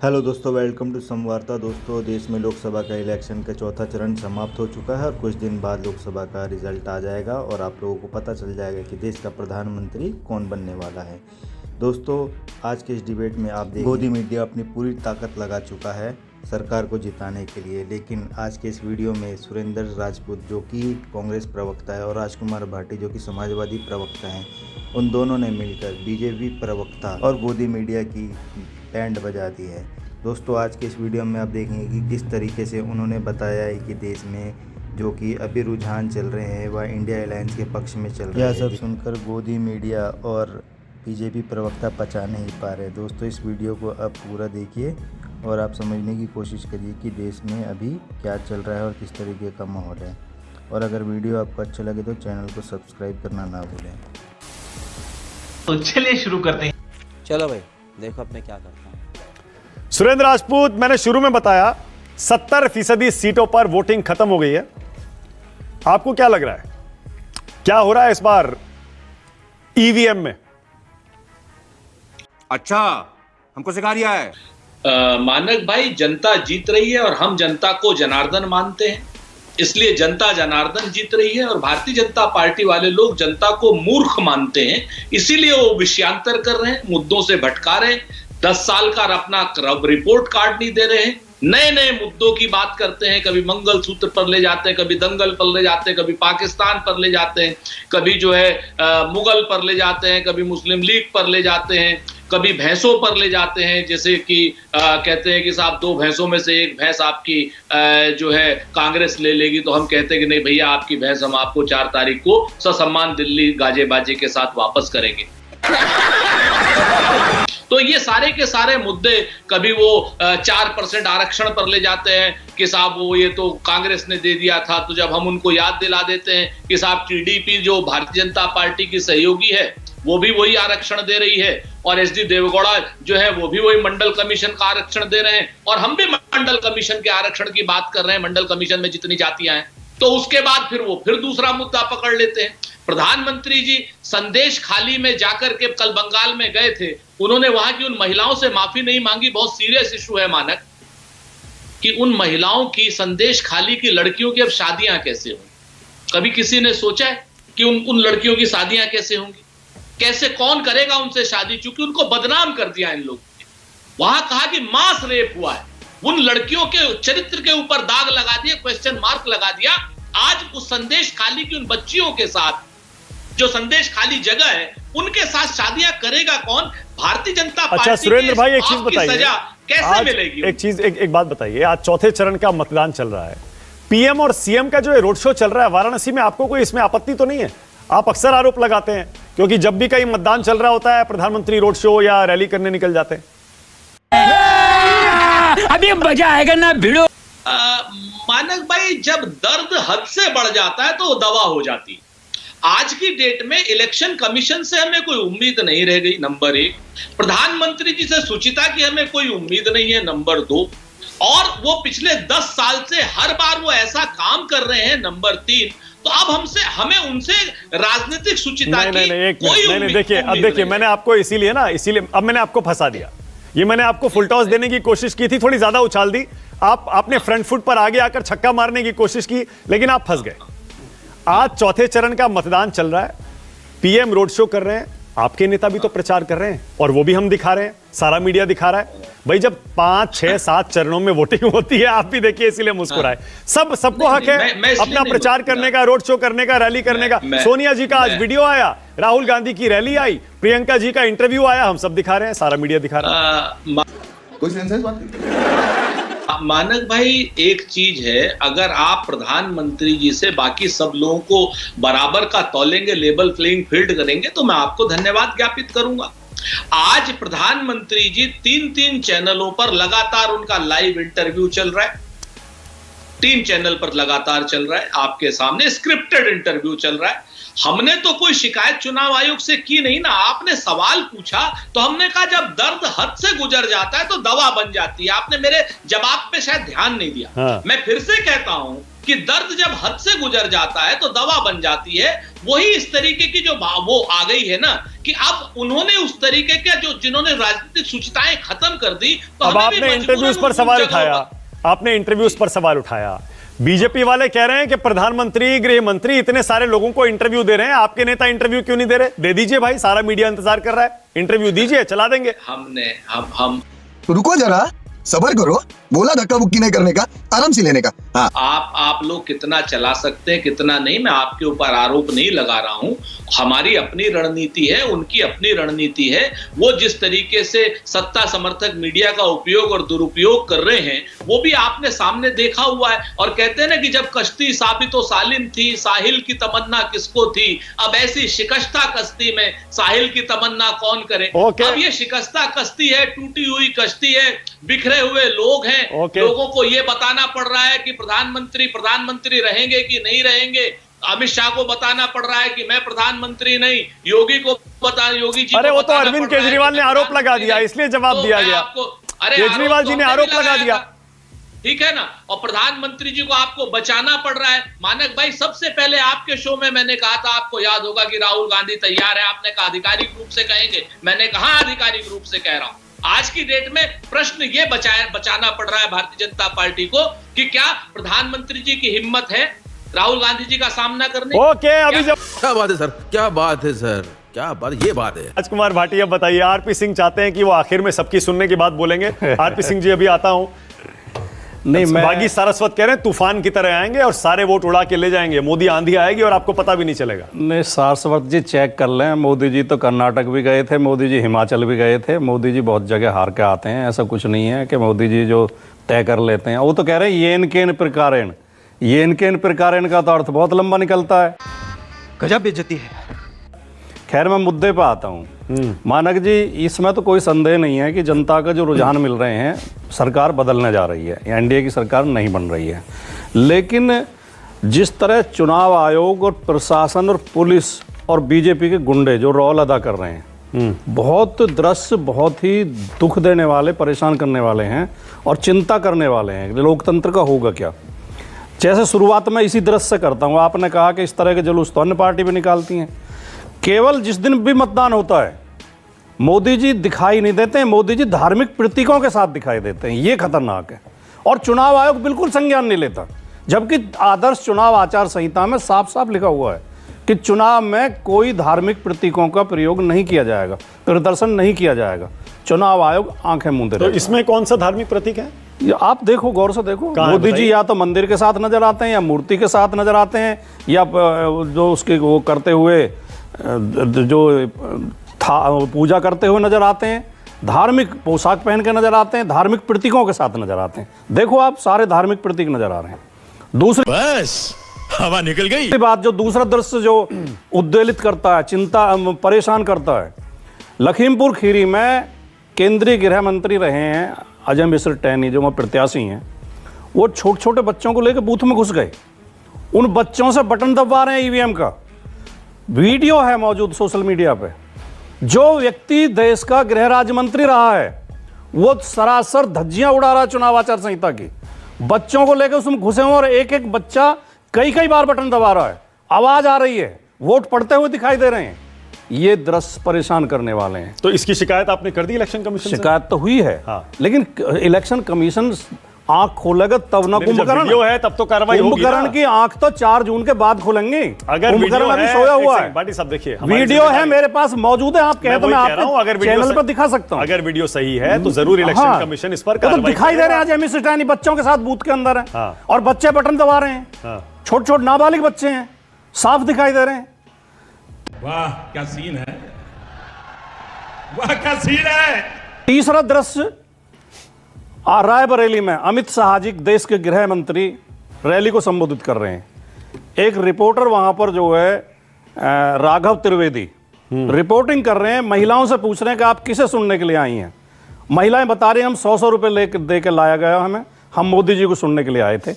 Hello दोस्तों, welcome to समवार्ता। दोस्तों, देश में लोकसभा का इलेक्शन का चौथा चरण समाप्त हो चुका है और कुछ दिन बाद लोकसभा का रिजल्ट आ जाएगा और आप लोगों को पता चल जाएगा कि देश का प्रधानमंत्री कौन बनने वाला है। दोस्तों, आज के इस डिबेट में आप देखिए मोदी मीडिया अपनी पूरी ताकत लगा चुका है सरकार को जिताने के लिए, लेकिन आज के इस वीडियो में सुरेंद्र राजपूत जो कि कांग्रेस प्रवक्ता है और राजकुमार भाटी जो कि समाजवादी प्रवक्ता हैं, उन दोनों ने मिलकर बीजेपी प्रवक्ता और मोदी मीडिया की बैंड बजा दी है। दोस्तों, आज के इस वीडियो में आप देखेंगे कि किस तरीके से उन्होंने बताया है कि देश में जो कि अभी रुझान चल रहे हैं वह इंडिया अलायंस के पक्ष में चल रहे हैं। यह सब सुनकर मोदी मीडिया और बीजेपी प्रवक्ता पचा नहीं पा रहे। दोस्तों, इस वीडियो को आप पूरा देखिए और आप समझने की कोशिश करिए कि देश में अभी क्या चल रहा है और किस तरीके का माहौल है। और अगर वीडियो आपको अच्छा लगे तो चैनल को सब्सक्राइब करना ना भूलें। तो चलिए शुरू करते हैं। चलो भाई, देखो अब मैं क्या करता हूँ। सुरेंद्र राजपूत, मैंने शुरू में बताया 70% सीटों पर वोटिंग खत्म हो गई है। आपको क्या लग रहा है, क्या हो रहा है इस बार ईवीएम में? अच्छा, हमको सिखा दिया है। मानक भाई, जनता जीत रही है और हम जनता को जनार्दन मानते हैं, इसलिए जनता जनार्दन जीत रही है और भारतीय जनता पार्टी वाले लोग जनता को मूर्ख मानते हैं, इसीलिए वो विषयांतर कर रहे हैं, मुद्दों से भटका रहे हैं, 10 साल का अपना रिपोर्ट कार्ड नहीं दे रहे हैं, नए नए मुद्दों की बात करते हैं, कभी मंगलसूत्र पर ले जाते हैं, कभी दंगल पर ले जाते हैं, कभी पाकिस्तान पर ले जाते हैं, कभी जो है मुगल पर ले जाते हैं, कभी मुस्लिम लीग पर ले जाते हैं, कभी भैंसों पर ले जाते हैं, जैसे कि कहते हैं कि साहब 2 भैंसों में से एक भैंस आपकी जो है कांग्रेस ले लेगी, तो हम कहते हैं कि नहीं भैया, आपकी भैंस हम आपको 4 तारीख को ससम्मान दिल्ली गाजे बाजे के साथ वापस करेंगे। तो ये सारे के सारे मुद्दे, कभी वो 4% आरक्षण पर ले जाते हैं कि साहब वो ये तो कांग्रेस ने दे दिया था, तो जब हम उनको याद दिला देते हैं कि साहब टीडीपी जो भारतीय जनता पार्टी की सहयोगी है वो भी वही आरक्षण दे रही है और एसडी देवेगौड़ा जो है वो भी वही मंडल कमीशन का आरक्षण दे रहे हैं और हम भी मंडल कमीशन के आरक्षण की बात कर रहे हैं, मंडल कमीशन में जितनी जातियां हैं, तो उसके बाद फिर वो फिर दूसरा मुद्दा पकड़ लेते हैं। प्रधानमंत्री जी संदेश खाली में जाकर के कल बंगाल में गए थे, उन्होंने वहां की उन महिलाओं से माफी नहीं मांगी। बहुत सीरियस इशू है मानक कि उन महिलाओं की, संदेश खाली की लड़कियों की अब शादियां कैसे होंगी? कभी किसी ने सोचा है कि उन लड़कियों की शादियां कैसे होंगी? कैसे, कौन करेगा उनसे शादी? चूंकि उनको बदनाम कर दिया इन लोगों ने। वहां कहा कि मास रेप हुआ है, उन लड़कियों के चरित्र के ऊपर दाग लगा दिया, क्वेश्चन मार्क लगा दिया। आज उस संदेश खाली की उन बच्चियों के साथ, जो संदेश खाली जगह है, उनके साथ शादियां करेगा कौन? भारतीय जनता पार्टी। अच्छा सुरेंद्र भाई, एक चीज बताइए, सजा कैसे मिलेगी? एक बात बताइए, आज चौथे चरण का मतदान चल रहा है, पीएम और सीएम का जो रोड शो चल रहा है वाराणसी में, आपको कोई इसमें आपत्ति तो नहीं है? आप अक्सर आरोप लगाते हैं क्योंकि जब भी कहीं मतदान चल रहा होता है प्रधानमंत्री रोड शो या रैली करने निकल जाते हैं। अभी मजा आएगा ना भिड़ो। मानक भाई, जब दर्द हद से बढ़ जाता है तो दवा हो जाती है। आज की डेट में इलेक्शन कमीशन से हमें कोई उम्मीद नहीं रह गई, नंबर 1। प्रधानमंत्री जी से सुचिता की हमें कोई उम्मीद नहीं है, नंबर 2। और वो पिछले 10 साल से हर बार वो ऐसा काम कर रहे हैं, नंबर 3। तो अब हमें उनसे राजनीतिक सुचिता की कोई उम्मीद देखिए, अब देखिए, मैंने आपको इसीलिए अब मैंने आपको फंसा दिया। ये मैंने आपको फुल टॉस देने की कोशिश की थी, थोड़ी ज्यादा उछाल दी आपने, फ्रंट फुट पर आगे आकर छक्का मारने की कोशिश की, लेकिन आप फंस गए। आज चौथे चरण का मतदान चल रहा है, पीएम रोड शो कर रहे हैं, आपके नेता भी तो प्रचार कर रहे हैं और वो भी हम दिखा रहे हैं, सारा मीडिया दिखा रहा है। भाई, जब 5, 6, 7 चरणों में वोटिंग होती है, आप भी देखिए, इसीलिए मुस्कुराए। सबको हक है अपना प्रचार करने का, रोड शो करने का, रैली करने का। सोनिया जी का आज वीडियो आया, राहुल गांधी की रैली आई, प्रियंका जी का इंटरव्यू आया, हम सब दिखा रहे हैं, सारा मीडिया दिखा रहा है। कोई सेंसेस बात? मानक भाई, एक चीज है, अगर आप प्रधानमंत्री जी से बाकी सब लोगों को बराबर का तौलेंगे, लेवल प्लेइंग फील्ड करेंगे, तो मैं आपको धन्यवाद ज्ञापित करूंगा। आज प्रधानमंत्री जी 3 चैनलों पर लगातार उनका लाइव इंटरव्यू चल रहा है, 3 चैनल पर लगातार चल रहा है, आपके सामने स्क्रिप्टेड इंटरव्यू चल रहा है। हमने तो कोई शिकायत चुनाव आयोग से की नहीं ना, आपने सवाल पूछा तो हमने कहा जब दर्द हद से गुजर जाता है तो दवा बन जाती है। आपने मेरे जवाब पे शायद ध्यान नहीं दिया। मैं फिर से कहता हूं कि दर्द जब हद से गुजर जाता है तो दवा बन जाती है। वही इस तरीके की जो वो आ गई है ना कि अब उन्होंने उस तरीके के जो जिन्होंने राजनीतिक सूचिताएं खत्म कर दी, तो अब आपने इंटरव्यूज पर सवाल उठाया, आपने इंटरव्यूज पर सवाल उठाया। बीजेपी वाले कह रहे हैं कि प्रधानमंत्री, गृह मंत्री इतने सारे लोगों को इंटरव्यू दे रहे हैं, आपके नेता इंटरव्यू क्यों नहीं दे रहे? दे दीजिए भाई, सारा मीडिया इंतजार कर रहा है, इंटरव्यू दीजिए, चला देंगे। हम रुको जरा, सबर करो, बोला धक्का बुक्की नहीं करने का, आराम से लेने का। हाँ। आप लोग कितना चला सकते हैं कितना नहीं, मैं आपके ऊपर आरोप नहीं लगा रहा हूं। हमारी अपनी रणनीति है, उनकी अपनी रणनीति है। वो जिस तरीके से सत्ता समर्थक मीडिया का उपयोग और दुरुपयोग कर रहे हैं वो भी आपने सामने देखा हुआ है। और कहते हैं ना कि जब कश्ती साबितो सालिम थी, साहिल की तमन्ना किसको थी, अब ऐसी शिकस्ता कश्ती में साहिल की तमन्ना कौन करे। अब ये शिकस्ता कश्ती है, टूटी हुई कश्ती है, बिखरे हुए लोग हैं। लोगों को ये बताना पड़ रहा है कि प्रधानमंत्री रहेंगे कि नहीं रहेंगे। अमित शाह को बताना पड़ रहा है कि मैं प्रधानमंत्री नहीं, योगी जी। अरे वो तो अरविंद केजरीवाल ने आरोप लगा दिया, इसलिए जवाब दिया गया। केजरीवाल जी ने आरोप लगा दिया, ठीक है ना। और प्रधानमंत्री जी को आपको बचाना पड़ रहा है। मानक भाई, सबसे पहले आपके शो में मैंने कहा था, आपको याद होगा कि राहुल गांधी तैयार है, आपने कहा आधिकारिक रूप से कहेंगे। मैंने कहा आधिकारिक रूप से कह रहा हूं। आज की डेट में प्रश्न ये बचाना पड़ रहा है भारतीय जनता पार्टी को कि क्या प्रधानमंत्री जी की हिम्मत है राहुल गांधी जी का सामना करने। अभी जब क्या बात है सर, क्या बात है सर, क्या बात, ये बात है। राजकुमार भाटिया बताइए, आरपी सिंह चाहते हैं कि वो आखिर में सबकी सुनने की बात बोलेंगे। आरपी सिंह जी, अभी आता हूं। नहीं, बागी सारस्वत कह रहे हैं तूफान की तरह आएंगे और सारे वोट उड़ा के ले जाएंगे, मोदी आंधी आएगी और आपको पता भी नहीं चलेगा। नहीं, सारस्वत जी चेक कर लें, मोदी जी तो कर्नाटक भी गए थे, मोदी जी हिमाचल भी गए थे, मोदी जी बहुत जगह हार के आते हैं। ऐसा कुछ नहीं है कि मोदी जी जो तय कर लेते हैं। वो तो कह रहे हैं येन केन प्रकारेण, येन केन प्रकारेण का तो अर्थ बहुत लंबा निकलता है। गजब बेइज्जती है। खैर, मैं मुद्दे पे आता हूँ। मानक जी, इसमें तो कोई संदेह नहीं है कि जनता का जो रुझान मिल रहे हैं, सरकार बदलने जा रही है, एनडीए की सरकार नहीं बन रही है। लेकिन जिस तरह चुनाव आयोग और प्रशासन और पुलिस और बीजेपी के गुंडे जो रोल अदा कर रहे हैं, बहुत दृश्य बहुत ही दुख देने वाले, परेशान करने वाले हैं और चिंता करने वाले हैं। लोकतंत्र का होगा क्या? जैसे शुरुआत में इसी दृश्य से करता हूँ। आपने कहा कि इस तरह के जुलूस तो अन्य पार्टी भी निकालती हैं। केवल जिस दिन भी मतदान होता है मोदी जी दिखाई नहीं देते हैं, मोदी जी धार्मिक प्रतीकों के साथ दिखाई देते हैं। ये खतरनाक है। और चुनाव आयोग बिल्कुल संज्ञान नहीं लेता, जबकि आदर्श चुनाव आचार संहिता में साफ साफ लिखा हुआ है कि चुनाव में कोई धार्मिक प्रतीकों का प्रयोग नहीं किया जाएगा, प्रदर्शन नहीं किया जाएगा। चुनाव आयोग आंखें मूंदे तो इसमें कौन सा धार्मिक प्रतीक है? आप देखो, गौर से देखो। मोदी जी या तो मंदिर के साथ नजर आते हैं, या मूर्ति के साथ नजर आते हैं, या जो उसके वो करते हुए जो पूजा करते हुए नजर आते हैं, धार्मिक पोशाक पहन के नजर आते हैं, धार्मिक प्रतीकों के साथ नजर आते हैं। देखो आप, सारे धार्मिक प्रतीक नजर आ रहे हैं। दूसरी बस हवा निकल गई। बात, जो दूसरा दृश्य जो उद्वेलित करता है, चिंता परेशान करता है, लखीमपुर खीरी में केंद्रीय गृह मंत्री रहे हैं अजय मिश्र टैनी, जो वहाँ प्रत्याशी हैं, वो छोटे छोटे बच्चों को लेकर बूथ में घुस गए। उन बच्चों से बटन दबा रहे हैं ईवीएम का। वीडियो है मौजूद सोशल मीडिया पे। जो व्यक्ति देश का गृह राज्य मंत्री रहा है वो सरासर धज्जियां उड़ा रहा है चुनाव आचार संहिता की। बच्चों को लेकर उसमें घुसे हुए और एक एक बच्चा कई बार बटन दबा रहा है, आवाज आ रही है, वोट पड़ते हुए दिखाई दे रहे हैं। ये दृश्य परेशान करने वाले हैं। तो इसकी शिकायत आपने कर दी इलेक्शन कमीशन से? शिकायत तो हुई है। हाँ। लेकिन इलेक्शन कमीशन आंख खोलेगा तब ना कुंभकर्ण। वीडियो है तब तो कार्रवाई होगी। कुंभकर्ण की आंख तो 4 जून के बाद खुलेंगे। अगर कुंभकर्ण अभी सोया हुआ है। बाटी साहब देखिए, वीडियो है मेरे पास मौजूद है, आप कहे तो मैं आपको चैनल पर दिखा सकता हूं। अगर वीडियो सही है तो जरूर इलेक्शन कमीशन इस पर कार्रवाई। तो दिखाई दे रहे हैं आज अमित शाह बच्चों के साथ बूथ के अंदर है और बच्चे बटन दबा रहे हैं। छोटे छोटे नाबालिग बच्चे हैं, साफ दिखाई दे रहे हैं। वाह क्या सीन है, वाह क्या सीन है। तीसरा दृश्य रायबरेली में अमित शाह जी, देश के गृह मंत्री, रैली को संबोधित कर रहे हैं। एक रिपोर्टर वहां पर जो है राघव त्रिवेदी रिपोर्टिंग कर रहे हैं। महिलाओं से पूछ रहे हैं कि आप किसे सुनने के लिए आई हैं। महिलाएं बता रही हैं हम 100 रुपए दे के लाया गया हमें, हम मोदी जी को सुनने के लिए आए थे।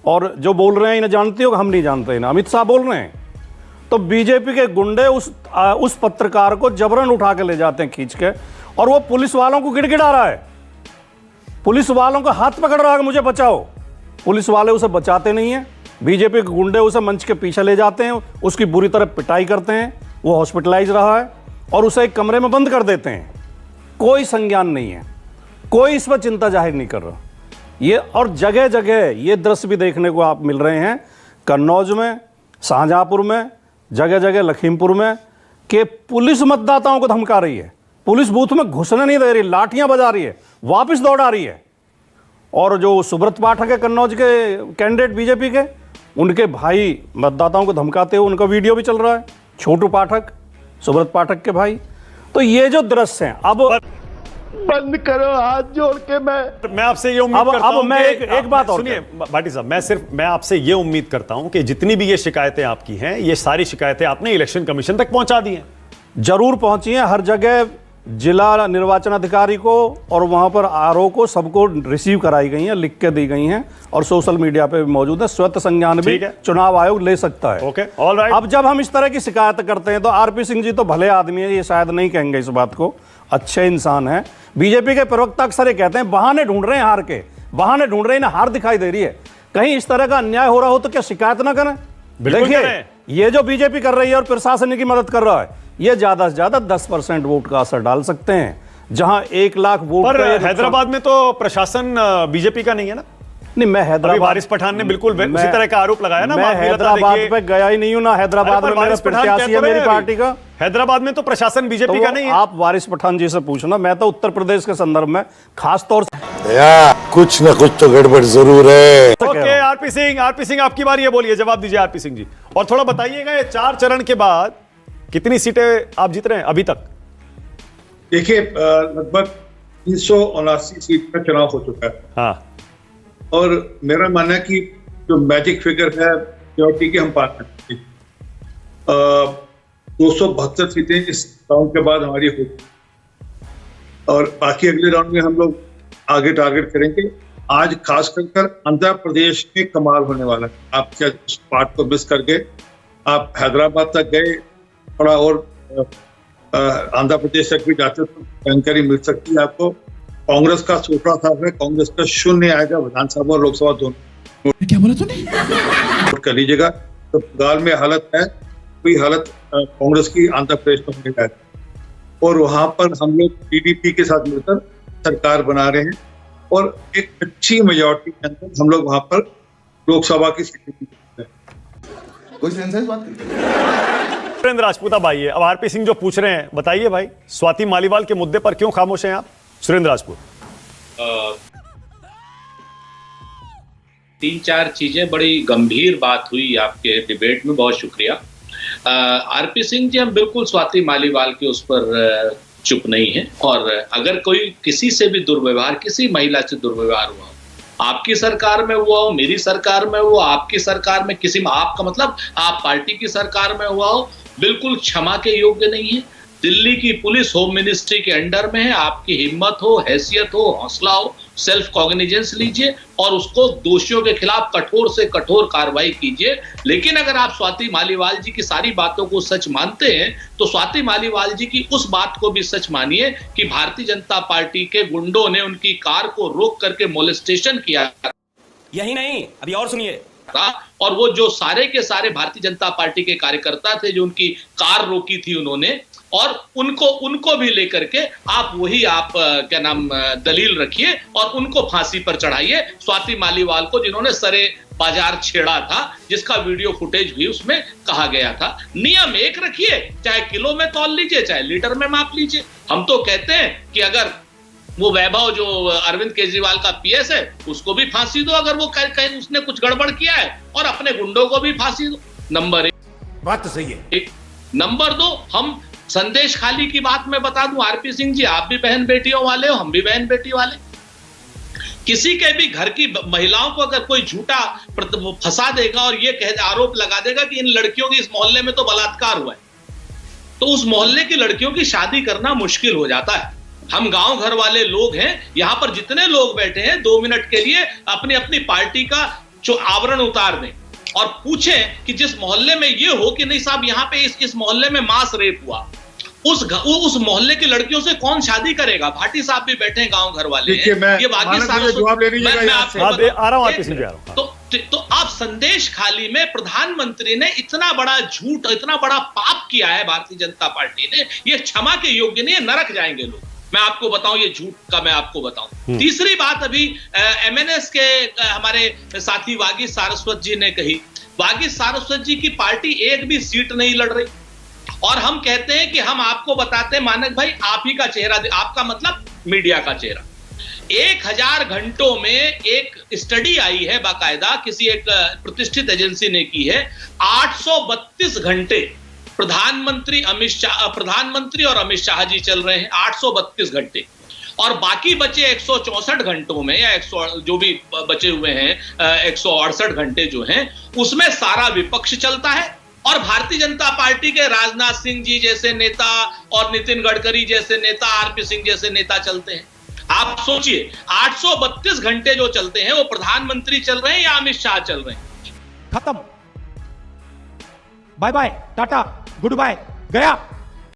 और जो बोल रहे हैं इन्हें जानती हो, हम नहीं जानते इन्हें, अमित शाह बोल रहे हैं। तो बीजेपी के गुंडे उस पत्रकार को जबरन उठा के ले जाते हैं खींच के, और वो पुलिस वालों को गिड़गिड़ा रहा है, पुलिस वालों का हाथ पकड़ रहा है, मुझे बचाओ। पुलिस वाले उसे बचाते नहीं हैं, बीजेपी के गुंडे उसे मंच के पीछे ले जाते हैं, उसकी बुरी तरह पिटाई करते हैं, वो हॉस्पिटलाइज रहा है और उसे एक कमरे में बंद कर देते हैं। कोई संज्ञान नहीं है, कोई इस पर चिंता जाहिर नहीं कर रहा। ये और जगह जगह ये दृश्य भी देखने को आप मिल रहे हैं, कन्नौज में, शाहजहांपुर में, जगह जगह लखीमपुर में, कि पुलिस मतदाताओं को धमका रही है, पुलिस बूथ में घुसने नहीं दे रही, लाठियां बजा रही है, वापस दौड़ा रही है। और जो सुब्रत पाठक है कन्नौज के कैंडिडेट बीजेपी के, उनके भाई मतदाताओं को धमकाते हुए उनका वीडियो भी चल रहा है, छोटू पाठक, सुब्रत पाठक के भाई। तो ये जो दृश्य हैं, अब बंद करो हाथ जोड़ के। मैं आपसे ये उम्मीद करता हूं, मैं एक बात और सुनिए भाटी साहब, मैं आपसे ये उम्मीद करता हूं कि जितनी भी ये शिकायतें आपकी हैं, ये सारी शिकायतें आपने इलेक्शन कमीशन तक पहुंचा दी हैं। जरूर पहुंची हैं, हर जगह जिला निर्वाचन अधिकारी को और वहां पर आरओ को सबको रिसीव कराई गई हैं, लिख के दी गई हैं और सोशल मीडिया पे भी मौजूद है। स्वतः संज्ञान भी चुनाव आयोग ले सकता है। Okay, alright. अब जब हम इस तरह की शिकायत करते हैं तो आरपी सिंह जी तो भले आदमी है, ये शायद नहीं कहेंगे इस बात को, अच्छे इंसान है। बीजेपी के प्रवक्ता अक्सर ये कहते हैं बहाने ढूंढ रहे हैं हार के, बहाने ढूंढ रहे हैं, इन्हें हार दिखाई दे रही है। कहीं इस तरह का अन्याय हो रहा हो तो क्या शिकायत ना करें? देखिए, ये जो बीजेपी कर रही है और प्रशासन की मदद कर रहा है, ये ज्यादा से ज्यादा 10% वोट का असर डाल सकते हैं, जहां 1 लाख वोट। पर हैदराबाद में तो प्रशासन बीजेपी का नहीं है ना? नहीं, मैं हैदराबाद, वारिस पठान ने बिल्कुल उसी तरह का आरोप लगाया ना। मैं हैदराबाद पे गया ही नहीं हूं ना, हैदराबाद में मेरा प्रत्याशी है मेरी पार्टी का। हैदराबाद में तो प्रशासन बीजेपी का नहीं है। आप वारिस पठान जी से पूछना, मैं तो उत्तर प्रदेश के संदर्भ में खास तौर से कुछ ना कुछ तो गड़बड़ जरूर है। ओके, आरपी सिंह आपकी बारी है, बोलिए, जवाब दीजिए आरपी सिंह जी। और थोड़ा बताइएगा, ये 4 चरण के बाद कितनी सीटें आप जीत रहे हैं अभी तक? देखिए, लगभग 379 सीट का चुनाव हो चुका है। हाँ, और मेरा मानना है कि जो मैजिक फिगर है मेजॉरिटी की हम पास करते हैं। 272 सीटें इस राउंड के बाद हमारी होगी और बाकी अगले राउंड में हम लोग आगे टारगेट करेंगे। आज खास कर आंध्र प्रदेश में कमाल होने वाला है। आप क्या उस पार्ट को मिस करके आप हैदराबाद तक गए, थोड़ा और आंध्र प्रदेश तक भी जाते तो जानकारी मिल सकती है आपको। कांग्रेस का सोटा साहब है, कांग्रेस का 0 आएगा विधानसभा और लोकसभा दोनों। क्या बोला तूने? नोट कर लीजिएगा। तो बंगाल में हालत है, कोई हालत कांग्रेस की आंध्र प्रदेश में होने जाएगी और वहां पर हम लोग टीडीपी के साथ मिलकर सरकार बना रहे हैं और एक अच्छी मेजॉरिटी के अंदर हम लोग वहां पर लोकसभा की सीटें जीतते हैं। कोई सेंस है इस बात की? सुरेंद्र राजपूत भाई है। अब आरपी सिंह जो पूछ रहे हैं, बताइए भाई, स्वाति मालीवाल के मुद्दे पर क्यों खामोश हैं आप? सुरेंद्र राजपूत। 3-4 चीजें, बड़ी गंभीर बात हुई आपके डिबेट में, बहुत शुक्रिया। आरपी सिंह जी, हम बिल्कुल स्वाति मालीवाल के उस पर चुप नहीं है। और अगर कोई किसी से भी दुर्व्यवहार, किसी महिला से दुर्व्यवहार हुआ, आपकी सरकार में हुआ हो, मेरी सरकार में हुआ, आपकी सरकार में, किसी में, आपका मतलब आप पार्टी की सरकार में हुआ हो, बिल्कुल क्षमा के योग्य नहीं है। दिल्ली की पुलिस होम मिनिस्ट्री के अंडर में है। आपकी हिम्मत हो, हैसियत हो, हौसला हो, सेल्फ कॉग्निजेंस लीजिए और उसको दोषियों के खिलाफ कठोर से कठोर कार्रवाई कीजिए। लेकिन अगर आप स्वाति मालीवाल जी की सारी बातों को सच मानते हैं तो स्वाति मालीवाल जी की उस बात को भी सच मानिए कि भारतीय जनता पार्टी के गुंडों ने उनकी कार को रोक करके मोलेस्टेशन किया। यही नहीं, अभी और सुनिए। और वो जो सारे के सारे भारतीय जनता पार्टी के कार्यकर्ता थे जो उनकी कार रोकी थी उन्होंने, और उनको भी लेकर के आप क्या नाम दलील रखिए और उनको फांसी पर चढ़ाइए। स्वाति मालीवाल को, जिन्होंने सरे बाजार छेड़ा था, जिसका वीडियो फुटेज भी उसमें कहा गया था। नियम एक रखिए, चाहे किलो में तौल लीजिए, चाहे लीटर में माप लीजिए। हम तो कहते हैं कि अगर वो वैभव जो अरविंद केजरीवाल का पीएस है, उसको भी फांसी दो अगर वो कहीं उसने कुछ गड़बड़ किया है, और अपने गुंडों को भी फांसी दो। नंबर 1 बात तो सही है। नंबर 2, हम संदेश खाली की बात मैं बता दूं आरपी सिंह जी, आप भी बहन बेटियों वाले हो, हम भी बहन बेटी वाले। किसी के भी घर की महिलाओं को अगर कोई झूठा फंसा देगा और ये आरोप लगा देगा कि इन लड़कियों की इस मोहल्ले में तो बलात्कार हुआ है, तो उस मोहल्ले की लड़कियों की शादी करना मुश्किल हो जाता है। हम गांव घर वाले लोग हैं, यहां पर जितने लोग बैठे हैं 2 मिनट के लिए अपनी अपनी पार्टी का जो आवरण उतार दें और पूछें कि जिस मोहल्ले में ये हो कि नहीं साहब यहाँ पे इस मोहल्ले में मास रेप हुआ, उस मोहल्ले की लड़कियों से कौन शादी करेगा? भाटी साहब भी बैठे हैं, गांव घर वाले हैं, ये बाकी सारे जवाब ले लीजिएगा। तो आप संदेश खाली में प्रधानमंत्री ने इतना बड़ा झूठ, इतना बड़ा पाप किया है भारतीय जनता पार्टी ने, ये क्षमा के योग्य नहीं है, नरक जाएंगे लोग। मैं आपको बताऊं, ये झूठ का मैं आपको बताऊं। तीसरी बात अभी एमएनएस के हमारे साथी वागीश सारस्वत जी ने कही। वागीश सारस्वत जी की पार्टी एक भी सीट नहीं लड़ रही, और हम कहते हैं कि हम आपको बताते हैं मानक भाई, आप ही का चेहरा, आपका मतलब मीडिया का चेहरा। 1000 घंटों में एक स्टडी आई है बाकायदा, किसी एक प्रतिष्ठित एजेंसी ने की है। 832 घंटे प्रधानमंत्री और अमित शाह जी चल रहे हैं, 832 घंटे, और बाकी बचे 164 घंटों में, या 100 जो भी बचे हुए हैं 168 घंटे जो हैं, उसमें सारा विपक्ष चलता है और भारतीय जनता पार्टी के राजनाथ सिंह जी जैसे नेता और नितिन गडकरी जैसे नेता, आरपी सिंह जैसे नेता चलते हैं। आप सोचिए, 832 घंटे जो चलते हैं वो प्रधानमंत्री चल रहे हैं या अमित शाह चल रहे हैं? खत्म, bye bye, tata, good bye, गया।